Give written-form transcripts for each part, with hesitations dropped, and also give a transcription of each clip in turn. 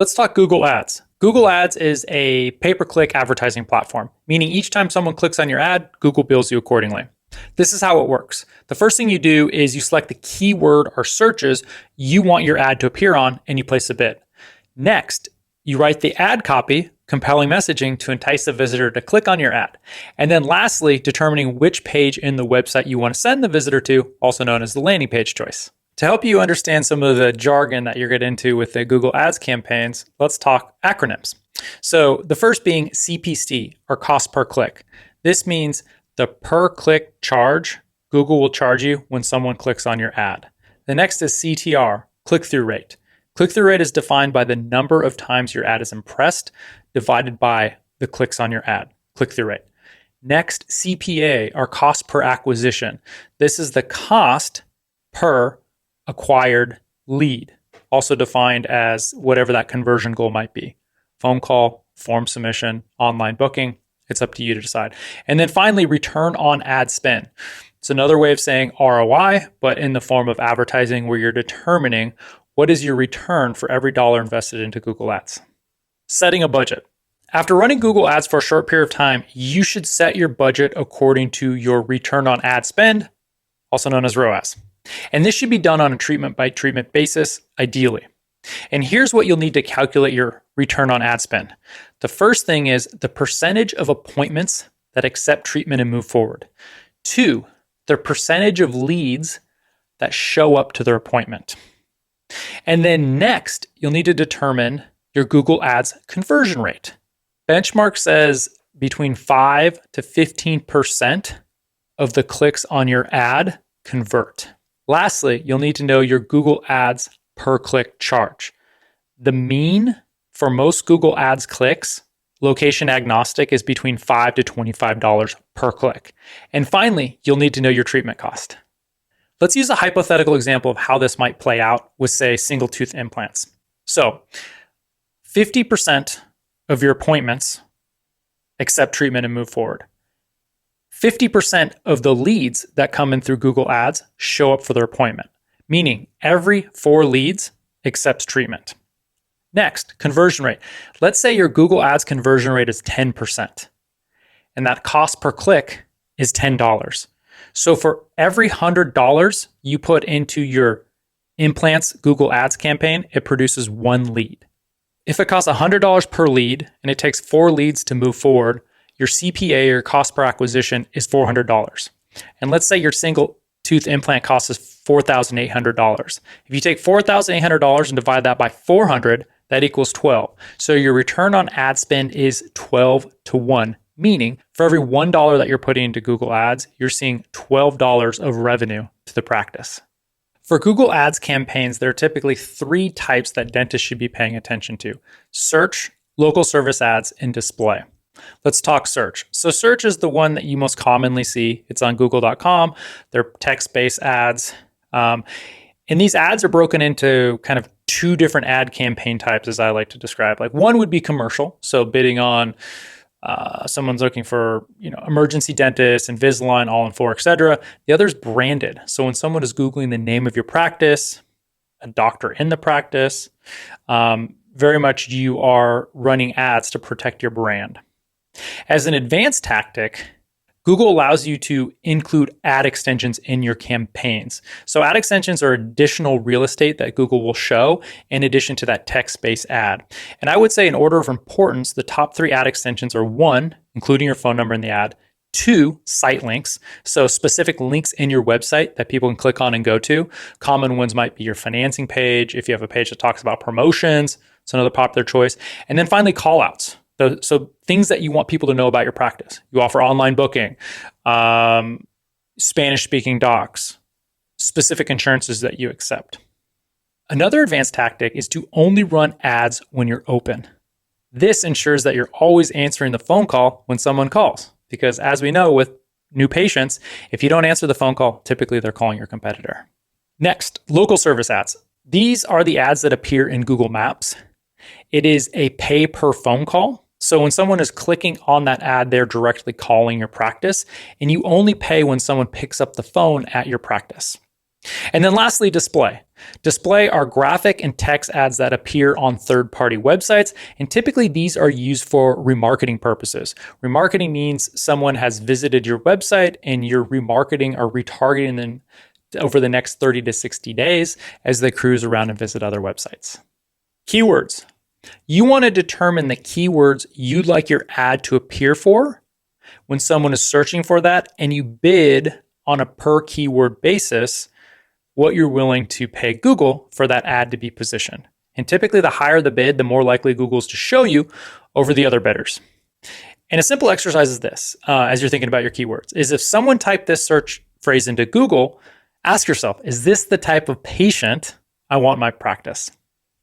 Let's talk Google Ads. Google Ads is a pay-per-click advertising platform, meaning each time someone clicks on your ad, Google bills you accordingly. This is how it works. The first thing you do is you select the keyword or searches you want your ad to appear on, and you place a bid. Next, you write the ad copy, compelling messaging to entice the visitor to click on your ad. And then lastly, determining which page in the website you want to send the visitor to, also known as the landing page choice. To help you understand some of the jargon that you're getting into with the Google Ads campaigns, let's talk acronyms. So the first being CPC, or cost per click. This means the per click charge Google will charge you when someone clicks on your ad. The next is CTR, click-through rate. Click-through rate is defined by the number of times your ad is impressed divided by the clicks on your ad, click-through rate. Next, CPA, or cost per acquisition. This is the cost per acquired lead, also defined as whatever that conversion goal might be. Phone call, form submission, online booking. It's up to you to decide. And then finally, return on ad spend. It's another way of saying ROI, but in the form of advertising where you're determining what is your return for every dollar invested into Google Ads. Setting a budget. After running Google Ads for a short period of time, you should set your budget according to your return on ad spend, also known as ROAS. And this should be done on a treatment by treatment basis, ideally. And here's what you'll need to calculate your return on ad spend. The first thing is the percentage of appointments that accept treatment and move forward. 2, the percentage of leads that show up to their appointment. And then next, you'll need to determine your Google Ads conversion rate. Benchmark says between 5 to 15% of the clicks on your ad convert. Lastly, you'll need to know your Google Ads per click charge. The mean for most Google Ads clicks, location agnostic, is between $5 to $25 per click. And finally, you'll need to know your treatment cost. Let's use a hypothetical example of how this might play out with, say, single tooth implants. So 50% of your appointments accept treatment and move forward. 50% of the leads that come in through Google Ads show up for their appointment, meaning every 4 leads accepts treatment. Next, conversion rate. Let's say your Google Ads conversion rate is 10%, and that cost per click is $10. So for every $100 you put into your implants Google Ads campaign, it produces 1 lead. If it costs $100 per lead and it takes 4 leads to move forward, your CPA, or cost per acquisition, is $400. And let's say your single tooth implant cost is $4,800. If you take $4,800 and divide that by 400, that equals 12. So your return on ad spend is 12 to 1, meaning for every $1 that you're putting into Google Ads, you're seeing $12 of revenue to the practice. For Google Ads campaigns, there are typically 3 types that dentists should be paying attention to: search, local service ads, and display. Let's talk search. So search is the one that you most commonly see. It's on google.com. They're text-based ads. And these ads are broken into kind of 2 different ad campaign types, as I like to describe. Like, one would be commercial. So bidding on someone's looking for, emergency dentist, Invisalign, All-in-4, etc. The other is branded. So when someone is Googling the name of your practice, a doctor in the practice, very much you are running ads to protect your brand. As an advanced tactic, Google allows you to include ad extensions in your campaigns. So ad extensions are additional real estate that Google will show in addition to that text-based ad. And I would say, in order of importance, the top 3 ad extensions are: 1, including your phone number in the ad; 2, site links, so specific links in your website that people can click on and go to. Common ones might be your financing page. If you have a page that talks about promotions, it's another popular choice. And then finally, callouts. So things that you want people to know about your practice. You offer online booking, Spanish-speaking docs, specific insurances that you accept. Another advanced tactic is to only run ads when you're open. This ensures that you're always answering the phone call when someone calls. Because as we know with new patients, if you don't answer the phone call, typically they're calling your competitor. Next, local service ads. These are the ads that appear in Google Maps. It is a pay per phone call. So when someone is clicking on that ad, they're directly calling your practice, and you only pay when someone picks up the phone at your practice. And then lastly, display. Display are graphic and text ads that appear on third-party websites, and typically these are used for remarketing purposes. Remarketing means someone has visited your website and you're remarketing or retargeting them over the next 30 to 60 days as they cruise around and visit other websites. Keywords. You want to determine the keywords you'd like your ad to appear for when someone is searching for that, and you bid on a per keyword basis what you're willing to pay Google for that ad to be positioned. And typically the higher the bid, the more likely Google's to show you over the other bidders. And a simple exercise is this, as you're thinking about your keywords, is if someone typed this search phrase into Google, ask yourself, is this the type of patient I want in my practice?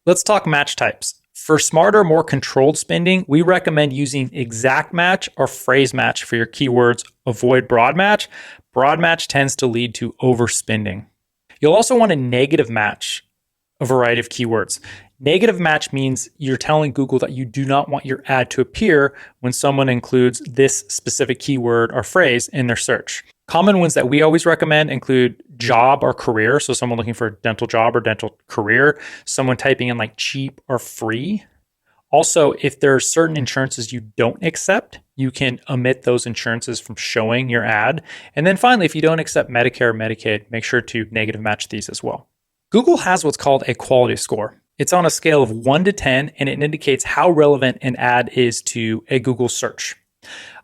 Let's talk match types. For smarter, more controlled spending, we recommend using exact match or phrase match for your keywords. Avoid broad match. Broad match tends to lead to overspending. You'll also want to negative match a variety of keywords. Negative match means you're telling Google that you do not want your ad to appear when someone includes this specific keyword or phrase in their search. Common ones that we always recommend include job or career. So someone looking for a dental job or dental career, someone typing in like cheap or free. Also, if there are certain insurances you don't accept, you can omit those insurances from showing your ad. And then finally, if you don't accept Medicare or Medicaid, make sure to negative match these as well. Google has what's called a quality score. It's on a scale of 1 to 10, and it indicates how relevant an ad is to a Google search.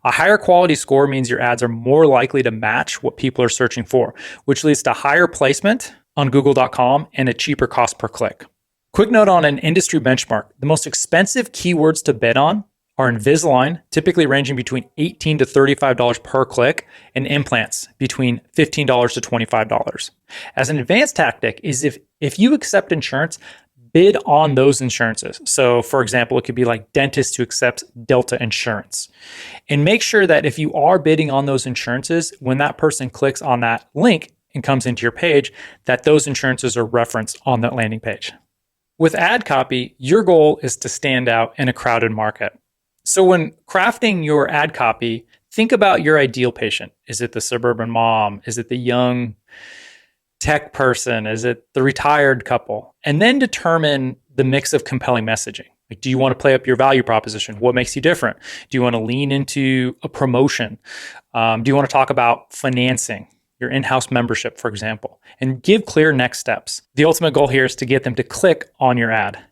A higher quality score means your ads are more likely to match what people are searching for, which leads to higher placement on google.com and a cheaper cost per click. Quick note on an industry benchmark. The most expensive keywords to bid on are Invisalign, typically ranging between $18 to $35 per click, and implants between $15 to $25. As an advanced tactic is if you accept insurance, bid on those insurances. So for example, it could be like dentists who accept Delta insurance. And make sure that if you are bidding on those insurances, when that person clicks on that link and comes into your page, that those insurances are referenced on that landing page. With ad copy, your goal is to stand out in a crowded market. So when crafting your ad copy, think about your ideal patient. Is it the suburban mom? Is it the young tech person? Is it the retired couple? And then determine the mix of compelling messaging. Like, do you want to play up your value proposition? What makes you different? Do you want to lean into a promotion? Do you want to talk about financing? Your in-house membership, for example, and give clear next steps. The ultimate goal here is to get them to click on your ad.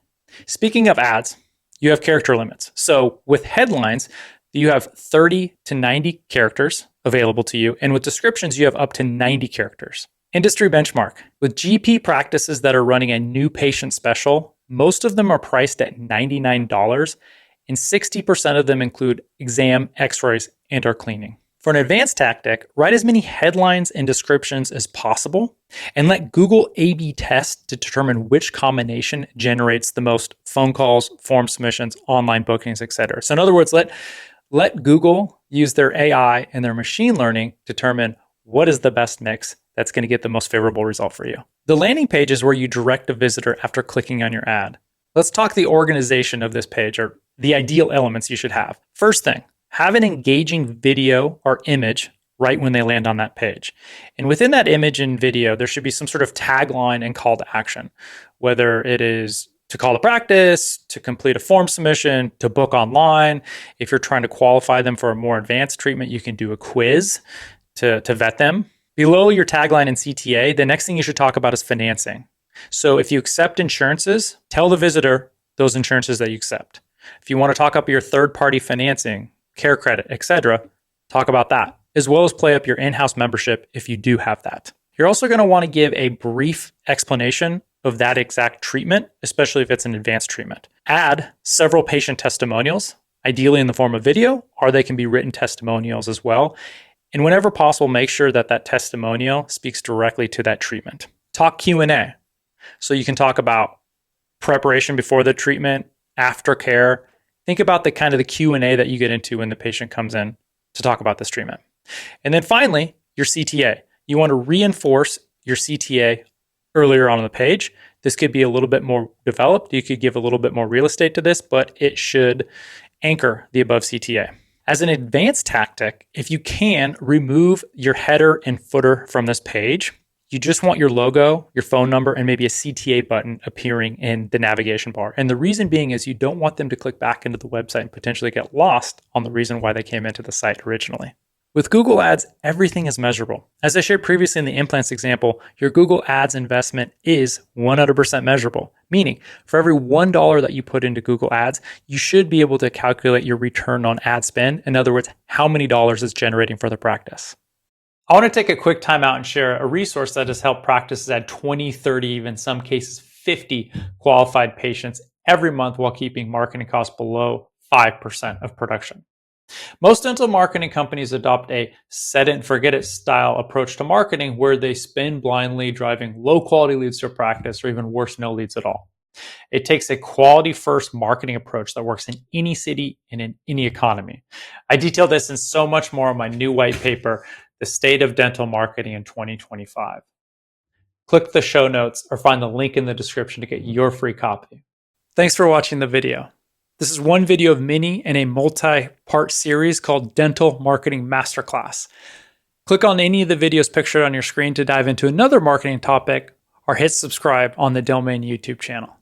Speaking of ads, you have character limits. So with headlines, you have 30 to 90 characters available to you. And with descriptions, you have up to 90 characters. Industry benchmark. With GP practices that are running a new patient special, most of them are priced at $99, and 60% of them include exam, x-rays, and or cleaning. For an advanced tactic, write as many headlines and descriptions as possible and let Google A/B test to determine which combination generates the most phone calls, form submissions, online bookings, etc. So in other words, let Google use their AI and their machine learning to determine what is the best mix that's going to get the most favorable result for you. The landing page is where you direct a visitor after clicking on your ad. Let's talk the organization of this page, or the ideal elements you should have. First thing, have an engaging video or image right when they land on that page. And within that image and video, there should be some sort of tagline and call to action, whether it is to call to practice, to complete a form submission, to book online. If you're trying to qualify them for a more advanced treatment, you can do a quiz to vet them. Below your tagline and CTA, the next thing you should talk about is financing. So if you accept insurances, tell the visitor those insurances that you accept. If you want to talk up your third-party financing, care credit, etc., talk about that, as well as play up your in-house membership if you do have that. You're also going to want to give a brief explanation of that exact treatment, especially if it's an advanced treatment. Add several patient testimonials, ideally in the form of video, or they can be written testimonials as well. And whenever possible, make sure that that testimonial speaks directly to that treatment. Talk Q&A. So you can talk about preparation before the treatment, aftercare. Think about the kind of the Q&A that you get into when the patient comes in to talk about this treatment. And then finally, your CTA. You want to reinforce your CTA earlier on the page. This could be a little bit more developed. You could give a little bit more real estate to this, but it should anchor the above CTA. As an advanced tactic, if you can, remove your header and footer from this page. You just want your logo, your phone number, and maybe a CTA button appearing in the navigation bar. And the reason being is you don't want them to click back into the website and potentially get lost on the reason why they came into the site originally. With Google Ads, everything is measurable. As I shared previously in the implants example, your Google Ads investment is 100% measurable, meaning for every $1 that you put into Google Ads, you should be able to calculate your return on ad spend. In other words, how many dollars it's generating for the practice. I want to take a quick time out and share a resource that has helped practices add 20, 30, even some cases 50 qualified patients every month while keeping marketing costs below 5% of production. Most dental marketing companies adopt a set it and forget it style approach to marketing where they spend blindly, driving low quality leads to a practice, or even worse, no leads at all. It takes a quality first marketing approach that works in any city and in any economy. I detail this and so much more in my new white paper, The State of Dental Marketing in 2025. Click the show notes or find the link in the description to get your free copy. Thanks for watching the video. This is one video of many in a multi-part series called Dental Marketing Masterclass. Click on any of the videos pictured on your screen to dive into another marketing topic or hit subscribe on the Delmain YouTube channel.